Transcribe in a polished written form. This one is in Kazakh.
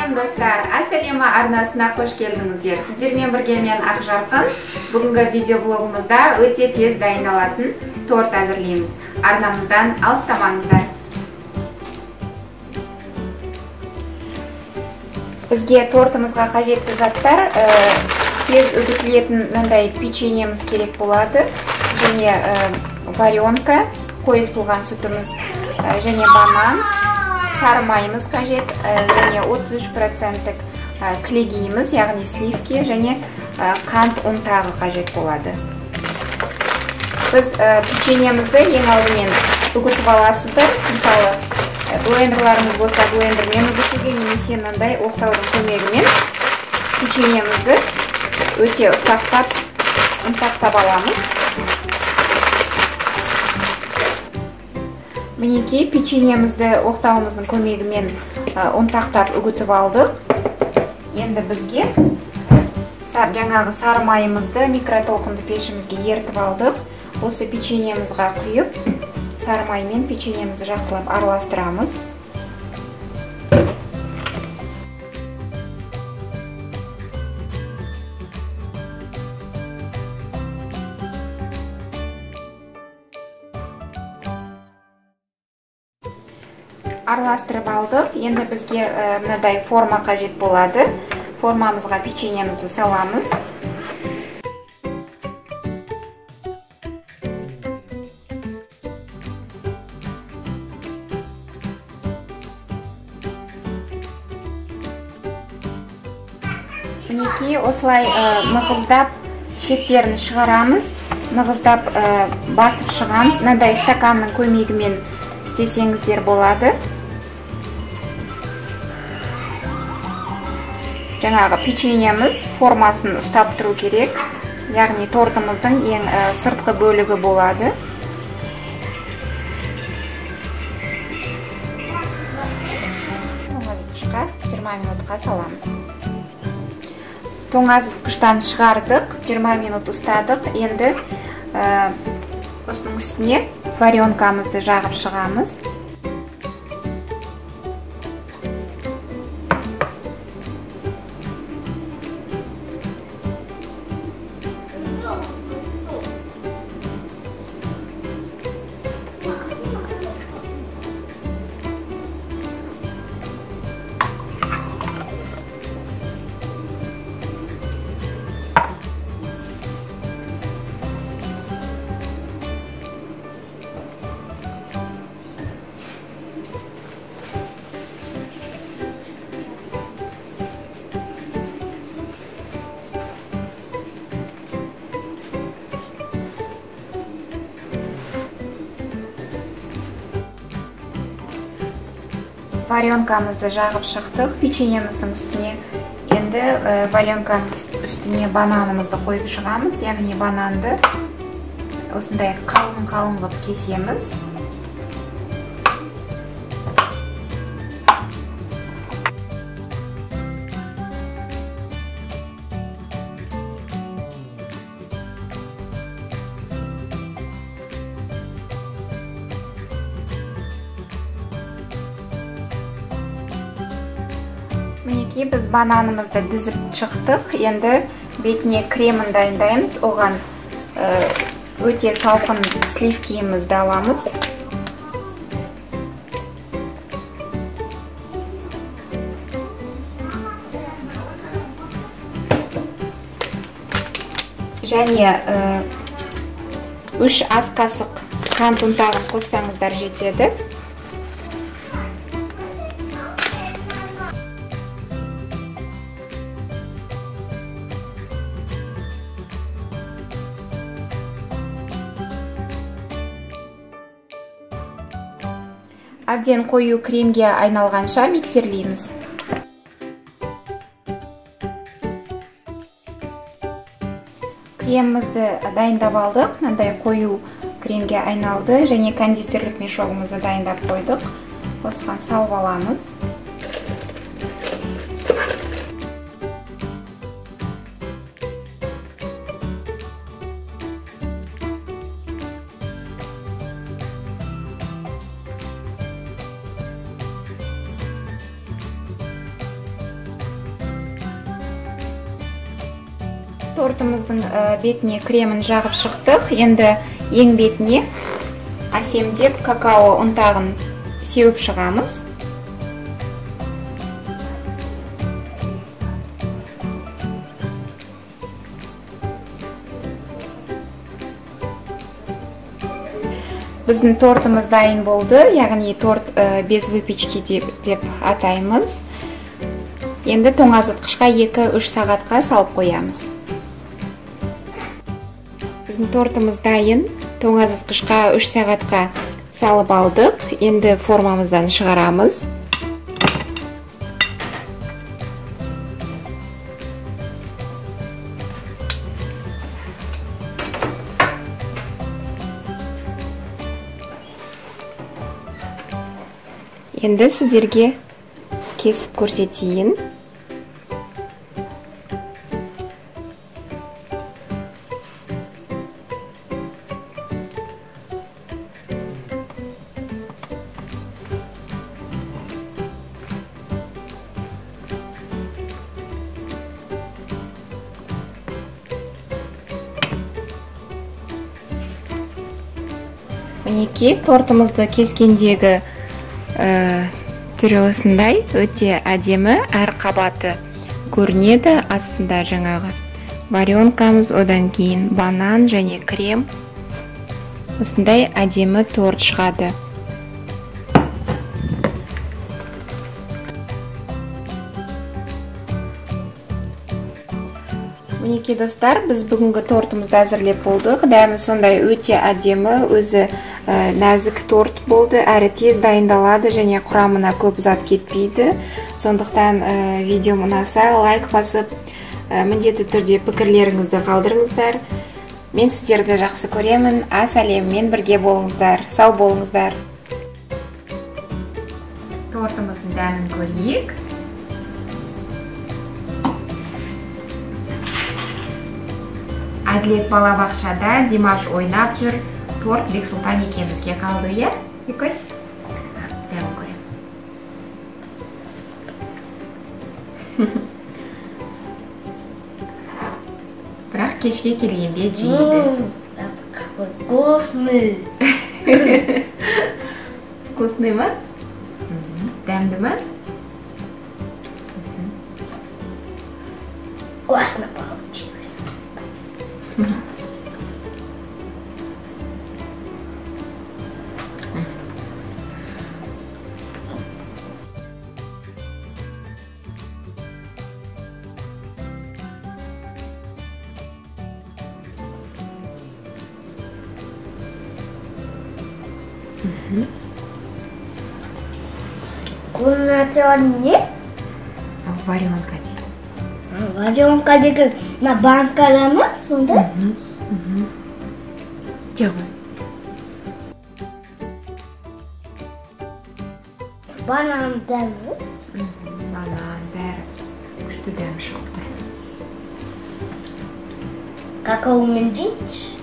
Салем достар, Ассалема арнасына қош келдіңіздер. Сіздермен бірге мен Ақжарқын. Бүгінгі видеоблогымызда өте тез дайындалатын торт әзірлейміз. Арнамыздан алыстамаңыздар. Бізге тортымызға қажетті заттар тез үгітілетін мынандай печеньеміз керек болады. Және варенка, қойылтылған сүтіміз және банан. Сары майымыз қажет, және 33% кілегейіміз, яғни сливки, және қант ұнтағы қажет болады. Біз печеньемізді ең алдымен үгітіп аласыздар. Мысалы, блендерларымыз болса блендермен үгітуге, немесе мынандай оқтаудың көмегімен печеньемізді өте ұсақтап ұнтақтап аламыз. Мінекей печеньемізді оқтауымыздың көмегімен ұнтақтап үгітіп алдық. Енді бізге жаңағы сары майымызды микротолқынды пешімізге ертіп алдық. Осы печеньемізға құйып, сары маймен печеньемізді жақсылап араластырамыз. Араластырып алдық. Енді бізге мынадай форма қажет болады. Формамызға печеньемізді саламыз. Мінекей осылай нығыздап шеттерін шығарамыз. Нығыздап басып шығамыз. Мынадай стаканның көмегімен істесеңіздер болады. Жаңағы печеньеміз формасын ұстап тұру керек. Яғни тортымыздың ең сыртқы бөлігі болады. Тоңазытқышқа 20 минутқа саламыз. Тоңазытқыштан шығардық, 20 минут ұстадық. Енді осының үстіне варенкамызды жағып шығамыз. Варенкамызды жағып шықтық печеньеміздің үстіне. Енді варенканың үстіне бананымызды қойып шығамыз. Яғни бананды осындай қалың қылып кесеміз. Мінекей біз бананымызды дізіп шықтық. Енді бетіне кремін дайындаймыз. Оған өте салқын сливкиімізді аламыз. Және 3 ас қасық қант ұнтағын қоссаңыздар жетеді. Әбден қою кремге айналғанша миксерлейміз. Кремімізді дайындап алдық. Мынандай қою кремге айналды. Және кондитерлік мешогымызды дайындап қойдық. Осыған салып аламыз. Тортымыздың бетіне кремін жағып шықтық. Енді ең бетіне әсемдеп какао ұнтағын сеуіп шығамыз. Біздің тортымыз дайын болды, яғни торт без выпечки деп атаймыз. Енді тоңазытқышқа 2-3 сағатқа салып қоямыз. Біздің тортымыз дайын, тоңазытқышқа 3 сағатқа салып алдық. Енді формамыздан шығарамыз. Енді сіздерге кесіп көрсетейін. Мінекей, тортымызды кескендегі түрі осындай, өте әдемі, әр қабаты көрінеді. Астында жаңағы варенкамыз, одан кейін банан және крем. Осындай әдемі торт шығады. Мінекей достар, біз бүгінгі тортымызды әзірлеп болдық. Дәмі сондай өте әдемі, өзі нәзік торт болды, әрі тез дайындалады және құрамына көп зат кетпейді. Сондықтан видео ұнаса лайк басып, міндетті түрде пікірлеріңізді қалдырыңыздар. Мен сіздерді жақсы көремін. Сәлеммен бірге болыңыздар, сау болыңыздар. Тортымыздың дәмін көрейік. Әділет балабақшада Димаш ойнап жүр. Торт Бексұлтан екеумізге қалды, е? Бекөз? Дәмін көреміз. Бірақ кешке келгенде жейді. Какой вкусный! Вкусный ма? Дәмді ма? Классно получилось. Комната нет? Варенка дейді. Варенка деген на банкада ма сонда? Жоқ. Банан дәмі? Банан бәрі күшті дәмі шығып тұр. Какаомен жейді?